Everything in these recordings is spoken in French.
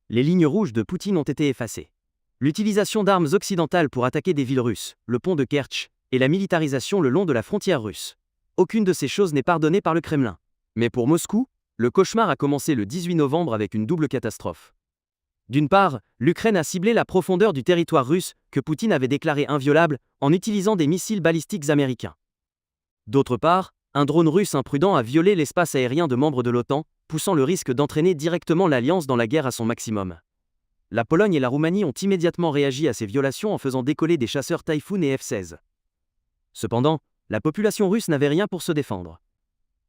Les lignes rouges de Poutine ont été effacées. L'utilisation d'armes occidentales pour attaquer des villes russes, le pont de Kertch, et la militarisation le long de la frontière russe. Aucune de ces choses n'est pardonnée par le Kremlin. Mais pour Moscou, le cauchemar a commencé le 18 novembre avec une double catastrophe. D'une part, l'Ukraine a ciblé la profondeur du territoire russe, que Poutine avait déclaré inviolable, en utilisant des missiles balistiques américains. D'autre part, un drone russe imprudent a violé l'espace aérien de membres de l'OTAN, poussant le risque d'entraîner directement l'alliance dans la guerre à son maximum. La Pologne et la Roumanie ont immédiatement réagi à ces violations en faisant décoller des chasseurs Typhoon et F-16. Cependant, la population russe n'avait rien pour se défendre.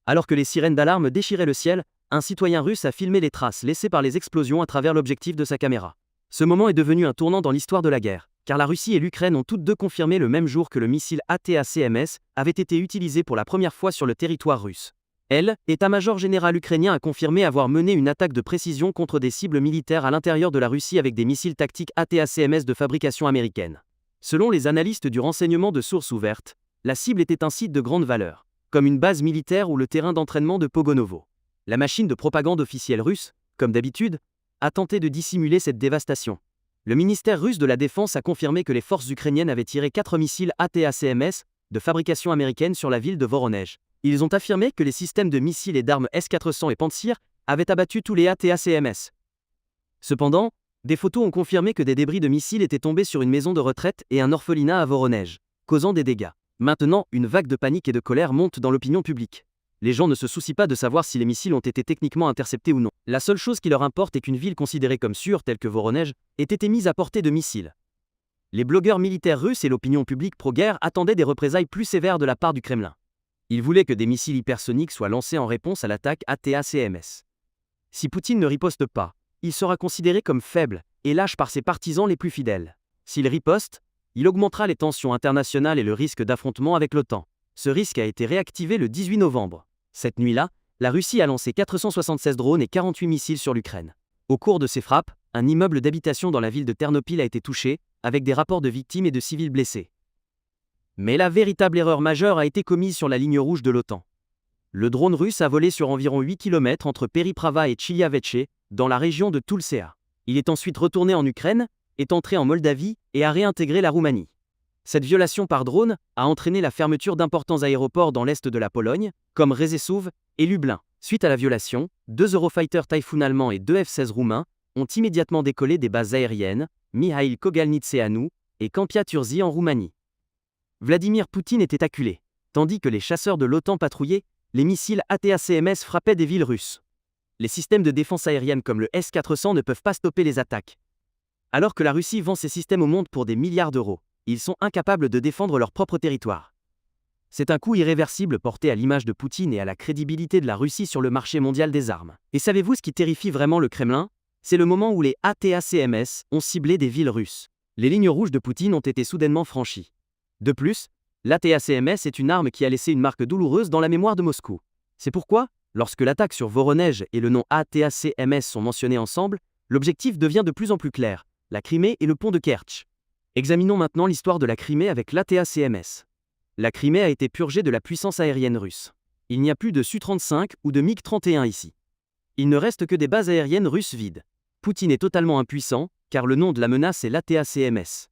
Alors que les sirènes d'alarme déchiraient le ciel, un citoyen russe a filmé les traces laissées par les explosions à travers l'objectif de sa caméra. Ce moment est devenu un tournant dans l'histoire de la guerre, car la Russie et l'Ukraine ont toutes deux confirmé le même jour que le missile ATACMS avait été utilisé pour la première fois sur le territoire russe. L'état-major général ukrainien a confirmé avoir mené une attaque de précision contre des cibles militaires à l'intérieur de la Russie avec des missiles tactiques ATACMS de fabrication américaine. Selon les analystes du renseignement de sources ouvertes, la cible était un site de grande valeur, comme une base militaire ou le terrain d'entraînement de Pogonovo. La machine de propagande officielle russe, comme d'habitude, a tenté de dissimuler cette dévastation. Le ministère russe de la Défense a confirmé que les forces ukrainiennes avaient tiré 4 missiles ATACMS de fabrication américaine sur la ville de Voronezh. Ils ont affirmé que les systèmes de missiles et d'armes S-400 et Pantsir avaient abattu tous les ATACMS. Cependant, des photos ont confirmé que des débris de missiles étaient tombés sur une maison de retraite et un orphelinat à Voronezh, causant des dégâts. Maintenant, une vague de panique et de colère monte dans l'opinion publique. Les gens ne se soucient pas de savoir si les missiles ont été techniquement interceptés ou non. La seule chose qui leur importe est qu'une ville considérée comme sûre, telle que Voronezh, ait été mise à portée de missiles. Les blogueurs militaires russes et l'opinion publique pro-guerre attendaient des représailles plus sévères de la part du Kremlin. Ils voulaient que des missiles hypersoniques soient lancés en réponse à l'attaque ATACMS. Si Poutine ne riposte pas, il sera considéré comme faible et lâche par ses partisans les plus fidèles. S'il riposte, il augmentera les tensions internationales et le risque d'affrontement avec l'OTAN. Ce risque a été réactivé le 18 novembre. Cette nuit-là, la Russie a lancé 476 drones et 48 missiles sur l'Ukraine. Au cours de ces frappes, un immeuble d'habitation dans la ville de Ternopil a été touché, avec des rapports de victimes et de civils blessés. Mais la véritable erreur majeure a été commise sur la ligne rouge de l'OTAN. Le drone russe a volé sur environ 8 km entre Periprava et Chiliaveche, dans la région de Tulcea. Il est ensuite retourné en Ukraine, est entré en Moldavie et a réintégré la Roumanie. Cette violation par drone a entraîné la fermeture d'importants aéroports dans l'est de la Pologne, comme Rzeszów et Lublin. Suite à la violation, 2 Eurofighter Typhoon allemands et 2 F-16 roumains ont immédiatement décollé des bases aériennes, Mihail Kogalniceanu et Câmpia Turzii en Roumanie. Vladimir Poutine était acculé. Tandis que les chasseurs de l'OTAN patrouillaient, les missiles ATACMS frappaient des villes russes. Les systèmes de défense aérienne comme le S-400 ne peuvent pas stopper les attaques. Alors que la Russie vend ses systèmes au monde pour des milliards d'euros, ils sont incapables de défendre leur propre territoire. C'est un coup irréversible porté à l'image de Poutine et à la crédibilité de la Russie sur le marché mondial des armes. Et savez-vous ce qui terrifie vraiment le Kremlin ? C'est le moment où les ATACMS ont ciblé des villes russes. Les lignes rouges de Poutine ont été soudainement franchies. De plus, l'ATACMS est une arme qui a laissé une marque douloureuse dans la mémoire de Moscou. C'est pourquoi, lorsque l'attaque sur Voronezh et le nom ATACMS sont mentionnés ensemble, l'objectif devient de plus en plus clair, la Crimée et le pont de Kertch. Examinons maintenant l'histoire de la Crimée avec l'ATACMS. La Crimée a été purgée de la puissance aérienne russe. Il n'y a plus de Su-35 ou de MiG-31 ici. Il ne reste que des bases aériennes russes vides. Poutine est totalement impuissant, car le nom de la menace est l'ATACMS.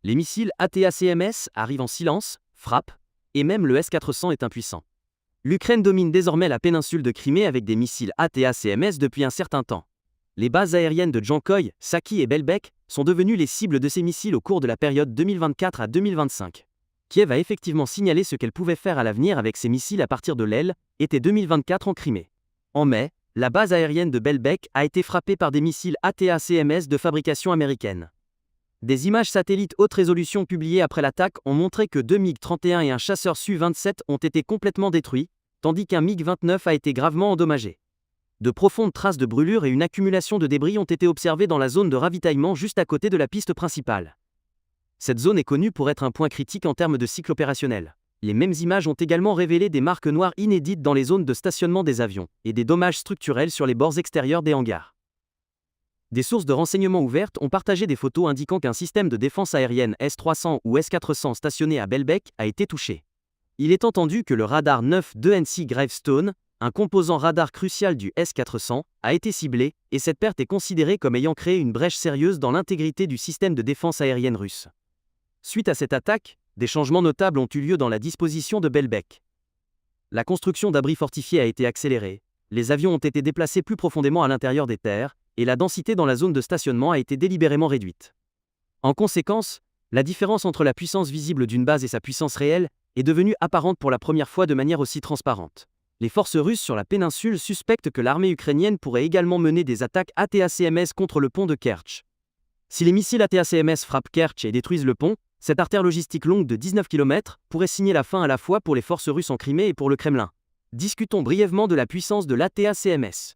Les missiles ATACMS arrivent en silence, frappent, et même le S-400 est impuissant. L'Ukraine domine désormais la péninsule de Crimée avec des missiles ATACMS depuis un certain temps. Les bases aériennes de Jankoï, Saki et Belbek sont devenues les cibles de ces missiles au cours de la période 2024 à 2025. Kiev a effectivement signalé ce qu'elle pouvait faire à l'avenir avec ces missiles à partir de été 2024 en Crimée. En mai, la base aérienne de Belbek a été frappée par des missiles ATACMS de fabrication américaine. Des images satellites haute résolution publiées après l'attaque ont montré que 2 MiG-31 et un chasseur Su-27 ont été complètement détruits, tandis qu'un MiG-29 a été gravement endommagé. De profondes traces de brûlures et une accumulation de débris ont été observées dans la zone de ravitaillement juste à côté de la piste principale. Cette zone est connue pour être un point critique en termes de cycle opérationnel. Les mêmes images ont également révélé des marques noires inédites dans les zones de stationnement des avions, et des dommages structurels sur les bords extérieurs des hangars. Des sources de renseignement ouvertes ont partagé des photos indiquant qu'un système de défense aérienne S-300 ou S-400 stationné à Belbek a été touché. Il est entendu que le radar 9 de NC Gravestone un composant radar crucial du S-400, a été ciblé, et cette perte est considérée comme ayant créé une brèche sérieuse dans l'intégrité du système de défense aérienne russe. Suite à cette attaque, des changements notables ont eu lieu dans la disposition de Belbek. La construction d'abris fortifiés a été accélérée, les avions ont été déplacés plus profondément à l'intérieur des terres, et la densité dans la zone de stationnement a été délibérément réduite. En conséquence, la différence entre la puissance visible d'une base et sa puissance réelle est devenue apparente pour la première fois de manière aussi transparente. Les forces russes sur la péninsule suspectent que l'armée ukrainienne pourrait également mener des attaques ATACMS contre le pont de Kertch. Si les missiles ATACMS frappent Kertch et détruisent le pont, cette artère logistique longue de 19 km pourrait signer la fin à la fois pour les forces russes en Crimée et pour le Kremlin. Discutons brièvement de la puissance de l'ATACMS.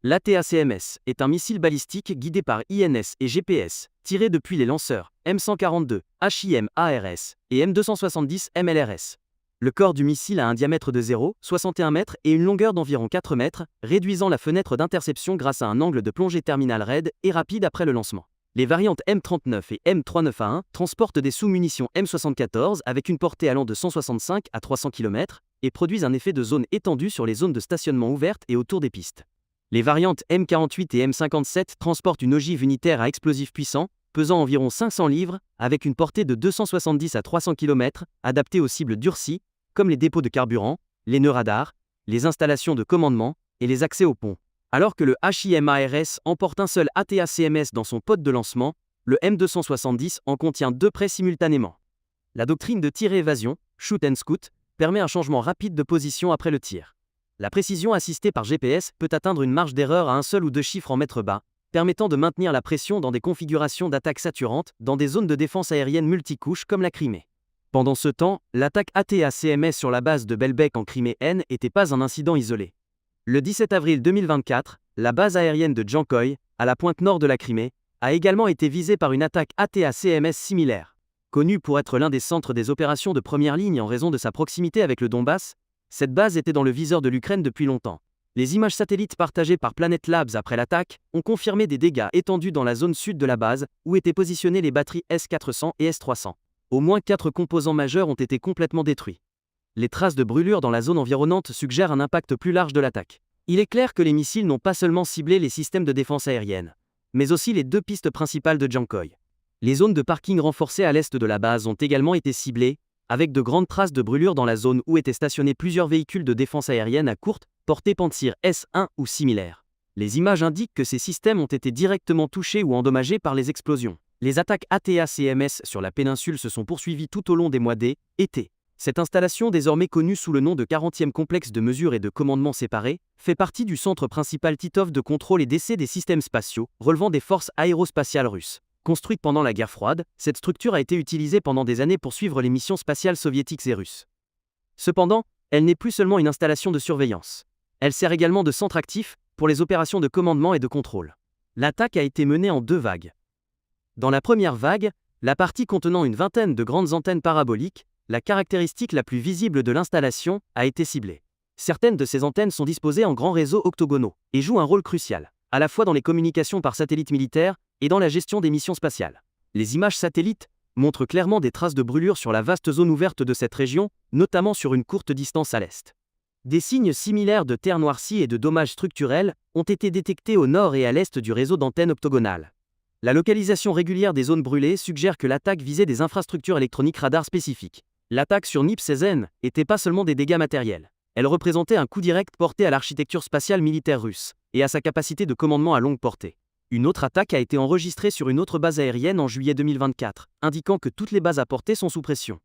L'ATACMS est un missile balistique guidé par INS et GPS, tiré depuis les lanceurs M142, HIMARS et M270 MLRS. Le corps du missile a un diamètre de 0,61 m et une longueur d'environ 4 mètres, réduisant la fenêtre d'interception grâce à un angle de plongée terminal raide et rapide après le lancement. Les variantes M39 et M39A1 transportent des sous-munitions M74 avec une portée allant de 165 à 300 km et produisent un effet de zone étendu sur les zones de stationnement ouvertes et autour des pistes. Les variantes M48 et M57 transportent une ogive unitaire à explosif puissant, pesant environ 500 livres, avec une portée de 270 à 300 km, adaptée aux cibles durcies, comme les dépôts de carburant, les nœuds radars, les installations de commandement et les accès aux ponts. Alors que le HIMARS emporte un seul ATACMS dans son pod de lancement, le M270 en contient 2 près simultanément. La doctrine de tir-et-évasion, shoot and scoot, permet un changement rapide de position après le tir. La précision assistée par GPS peut atteindre une marge d'erreur à un seul ou 2 chiffres en mètres bas, permettant de maintenir la pression dans des configurations d'attaque saturantes dans des zones de défense aérienne multicouches comme la Crimée. Pendant ce temps, l'attaque ATACMS sur la base de Belbek en Crimée n'était pas un incident isolé. Le 17 avril 2024, la base aérienne de Djankoï, à la pointe nord de la Crimée, a également été visée par une attaque ATACMS similaire. Connue pour être l'un des centres des opérations de première ligne en raison de sa proximité avec le Donbass, cette base était dans le viseur de l'Ukraine depuis longtemps. Les images satellites partagées par Planet Labs après l'attaque ont confirmé des dégâts étendus dans la zone sud de la base, où étaient positionnées les batteries S-400 et S-300. Au moins 4 composants majeurs ont été complètement détruits. Les traces de brûlures dans la zone environnante suggèrent un impact plus large de l'attaque. Il est clair que les missiles n'ont pas seulement ciblé les systèmes de défense aérienne, mais aussi les 2 pistes principales de Djankoï. Les zones de parking renforcées à l'est de la base ont également été ciblées, avec de grandes traces de brûlures dans la zone où étaient stationnés plusieurs véhicules de défense aérienne à courte portée Pantsir S-1 ou similaires. Les images indiquent que ces systèmes ont été directement touchés ou endommagés par les explosions. Les attaques ATACMS sur la péninsule se sont poursuivies tout au long des mois d'été. Cette installation, désormais connue sous le nom de 40e complexe de mesure et de commandement séparés, fait partie du centre principal Titov de contrôle et d'essai des systèmes spatiaux, relevant des forces aérospatiales russes. Construite pendant la guerre froide, cette structure a été utilisée pendant des années pour suivre les missions spatiales soviétiques et russes. Cependant, elle n'est plus seulement une installation de surveillance. Elle sert également de centre actif pour les opérations de commandement et de contrôle. L'attaque a été menée en 2 vagues. Dans la première vague, la partie contenant une vingtaine de grandes antennes paraboliques, la caractéristique la plus visible de l'installation, a été ciblée. Certaines de ces antennes sont disposées en grands réseaux octogonaux et jouent un rôle crucial, à la fois dans les communications par satellite militaire et dans la gestion des missions spatiales. Les images satellites montrent clairement des traces de brûlures sur la vaste zone ouverte de cette région, notamment sur une courte distance à l'est. Des signes similaires de terre noircie et de dommages structurels ont été détectés au nord et à l'est du réseau d'antennes octogonales. La localisation régulière des zones brûlées suggère que l'attaque visait des infrastructures électroniques radar spécifiques. L'attaque sur Nipsezhen n'était pas seulement des dégâts matériels. Elle représentait un coup direct porté à l'architecture spatiale militaire russe et à sa capacité de commandement à longue portée. Une autre attaque a été enregistrée sur une autre base aérienne en juillet 2024, indiquant que toutes les bases à portée sont sous pression.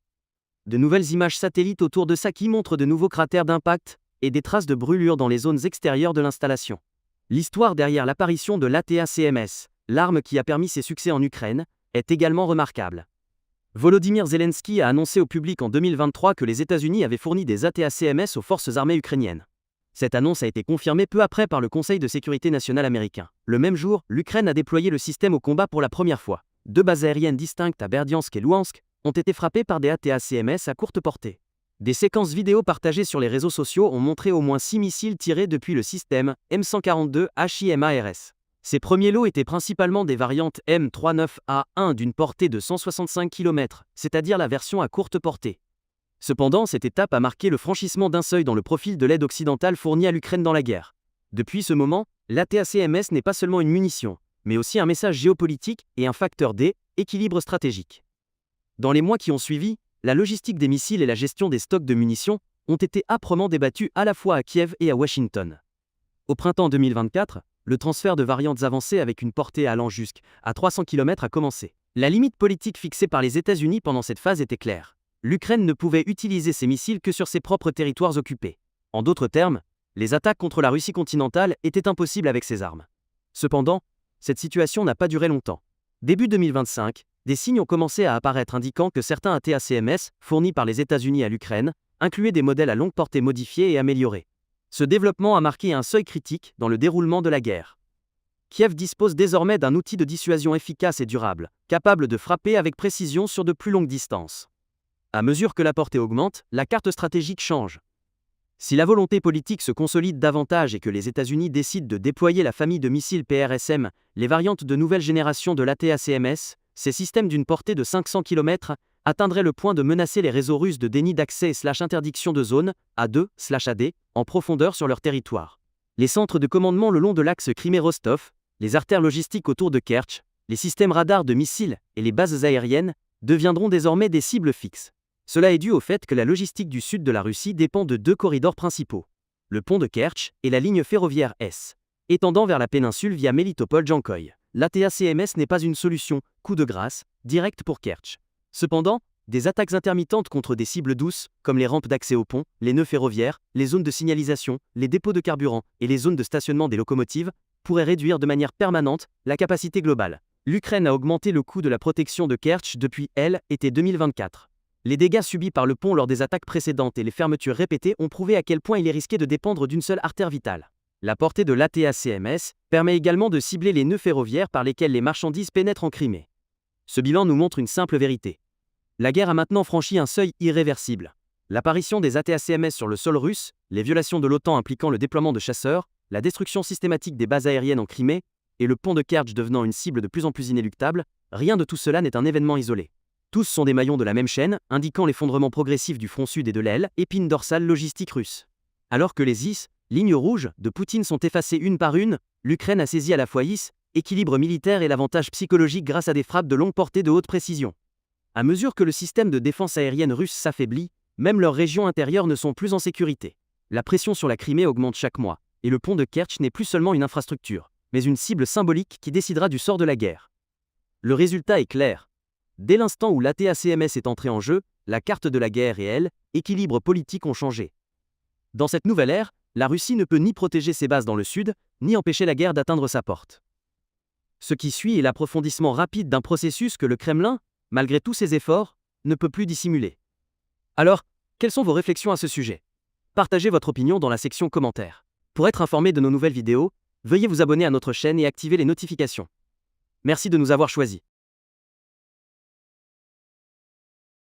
De nouvelles images satellites autour de Saki montrent de nouveaux cratères d'impact et des traces de brûlures dans les zones extérieures de l'installation. L'histoire derrière l'apparition de l'ATACMS, l'arme qui a permis ses succès en Ukraine, est également remarquable. Volodymyr Zelensky a annoncé au public en 2023 que les États-Unis avaient fourni des ATACMS aux forces armées ukrainiennes. Cette annonce a été confirmée peu après par le Conseil de sécurité nationale américain. Le même jour, l'Ukraine a déployé le système au combat pour la première fois. 2 bases aériennes distinctes à Berdiansk et Louhansk ont été frappées par des ATACMS à courte portée. Des séquences vidéo partagées sur les réseaux sociaux ont montré au moins 6 missiles tirés depuis le système M142 HIMARS. Ces premiers lots étaient principalement des variantes M39A1 d'une portée de 165 km, c'est-à-dire la version à courte portée. Cependant, cette étape a marqué le franchissement d'un seuil dans le profil de l'aide occidentale fournie à l'Ukraine dans la guerre. Depuis ce moment, l'ATACMS n'est pas seulement une munition, mais aussi un message géopolitique et un facteur d'équilibre stratégique. Dans les mois qui ont suivi, la logistique des missiles et la gestion des stocks de munitions ont été âprement débattues à la fois à Kiev et à Washington. Au printemps 2024, le transfert de variantes avancées avec une portée allant jusqu'à 300 km a commencé. La limite politique fixée par les États-Unis pendant cette phase était claire. L'Ukraine ne pouvait utiliser ses missiles que sur ses propres territoires occupés. En d'autres termes, les attaques contre la Russie continentale étaient impossibles avec ces armes. Cependant, cette situation n'a pas duré longtemps. Début 2025, des signes ont commencé à apparaître indiquant que certains ATACMS, fournis par les États-Unis à l'Ukraine, incluaient des modèles à longue portée modifiés et améliorés. Ce développement a marqué un seuil critique dans le déroulement de la guerre. Kiev dispose désormais d'un outil de dissuasion efficace et durable, capable de frapper avec précision sur de plus longues distances. À mesure que la portée augmente, la carte stratégique change. Si la volonté politique se consolide davantage et que les États-Unis décident de déployer la famille de missiles PRSM, les variantes de nouvelle génération de l'ATACMS, ces systèmes d'une portée de 500 km, atteindraient le point de menacer les réseaux russes de déni d'accès / interdiction de zone, A2/AD, en profondeur sur leur territoire. Les centres de commandement le long de l'axe Crimée-Rostov, les artères logistiques autour de Kertch, les systèmes radars de missiles et les bases aériennes deviendront désormais des cibles fixes. Cela est dû au fait que la logistique du sud de la Russie dépend de deux corridors principaux. Le pont de Kertch et la ligne ferroviaire S, étendant vers la péninsule via Melitopol-Jankoï. L'ATACMS n'est pas une solution, coup de grâce, directe pour Kertch. Cependant, des attaques intermittentes contre des cibles douces, comme les rampes d'accès au pont, les nœuds ferroviaires, les zones de signalisation, les dépôts de carburant et les zones de stationnement des locomotives, pourraient réduire de manière permanente la capacité globale. L'Ukraine a augmenté le coût de la protection de Kertch depuis été 2024. Les dégâts subis par le pont lors des attaques précédentes et les fermetures répétées ont prouvé à quel point il est risqué de dépendre d'une seule artère vitale. La portée de l'ATACMS permet également de cibler les nœuds ferroviaires par lesquels les marchandises pénètrent en Crimée. Ce bilan nous montre une simple vérité. La guerre a maintenant franchi un seuil irréversible. L'apparition des ATACMS sur le sol russe, les violations de l'OTAN impliquant le déploiement de chasseurs, la destruction systématique des bases aériennes en Crimée, et le pont de Kertch devenant une cible de plus en plus inéluctable, rien de tout cela n'est un événement isolé. Tous sont des maillons de la même chaîne, indiquant l'effondrement progressif du front sud et de l'aile, épine dorsale logistique russe. Alors que les lignes rouges, de Poutine sont effacées une par une, l'Ukraine a saisi à la fois équilibre militaire et l'avantage psychologique grâce à des frappes de longue portée de haute précision. À mesure que le système de défense aérienne russe s'affaiblit, même leurs régions intérieures ne sont plus en sécurité. La pression sur la Crimée augmente chaque mois, et le pont de Kertch n'est plus seulement une infrastructure, mais une cible symbolique qui décidera du sort de la guerre. Le résultat est clair. Dès l'instant où l'ATACMS est entré en jeu, la carte de la guerre et équilibre politique ont changé. Dans cette nouvelle ère, la Russie ne peut ni protéger ses bases dans le sud, ni empêcher la guerre d'atteindre sa porte. Ce qui suit est l'approfondissement rapide d'un processus que le Kremlin, malgré tous ses efforts, ne peut plus dissimuler. Alors, quelles sont vos réflexions à ce sujet? Partagez votre opinion dans la section commentaires. Pour être informé de nos nouvelles vidéos, veuillez vous abonner à notre chaîne et activer les notifications. Merci de nous avoir choisis.